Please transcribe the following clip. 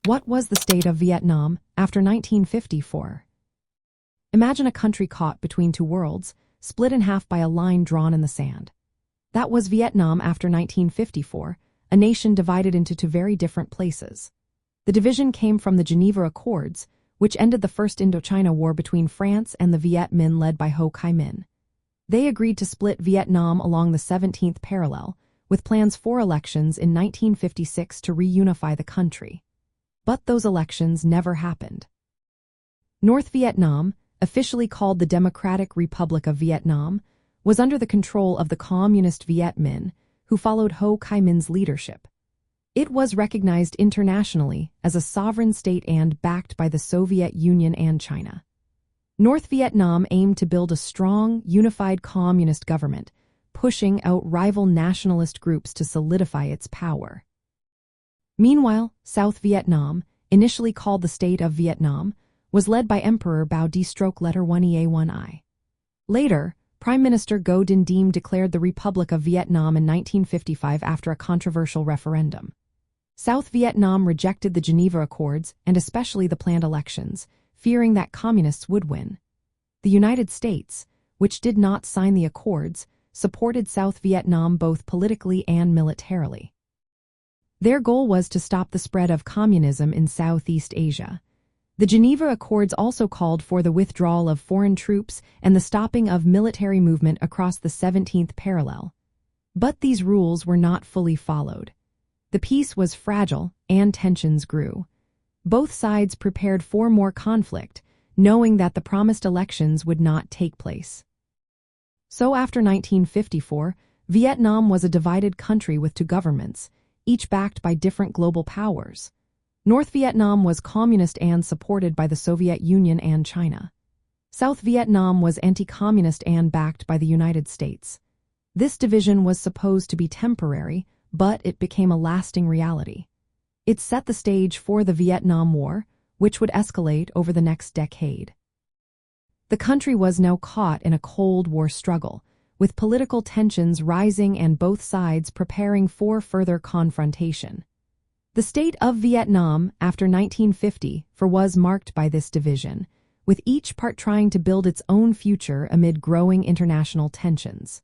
What was the state of Vietnam after 1954? Imagine a country caught between two worlds, split in half by a line drawn in the sand. That was Vietnam after 1954, a nation divided into two very different places. The division came from the Geneva Accords, which ended the First Indochina War between France and the Viet Minh led by Ho Chi Minh. They agreed to split Vietnam along the 17th parallel, with plans for elections in 1956 to reunify the country. But those elections never happened. North Vietnam, officially called the Democratic Republic of Vietnam, was under the control of the Communist Viet Minh, who followed Ho Chi Minh's leadership. It was recognized internationally as a sovereign state and backed by the Soviet Union and China. North Vietnam aimed to build a strong, unified communist government, pushing out rival nationalist groups to solidify its power. Meanwhile, South Vietnam, initially called the State of Vietnam, was led by Emperor Bao D-1EA1I. Later, Prime Minister Ngo Dinh Diem declared the Republic of Vietnam in 1955 after a controversial referendum. South Vietnam rejected the Geneva Accords and especially the planned elections, fearing that communists would win. The United States, which did not sign the accords, supported South Vietnam both politically and militarily. Their goal was to stop the spread of communism in Southeast Asia. The Geneva Accords also called for the withdrawal of foreign troops and the stopping of military movement across the 17th parallel. But these rules were not fully followed. The peace was fragile and tensions grew. Both sides prepared for more conflict, knowing that the promised elections would not take place. So after 1954, Vietnam was a divided country with two governments, each backed by different global powers. North Vietnam was communist and supported by the Soviet Union and China. South Vietnam was anti-communist and backed by the United States. This division was supposed to be temporary, but it became a lasting reality. It set the stage for the Vietnam War, which would escalate over the next decade. The country was now caught in a Cold War struggle, with political tensions rising and both sides preparing for further confrontation. The state of Vietnam after 1950 was marked by this division, with each part trying to build its own future amid growing international tensions.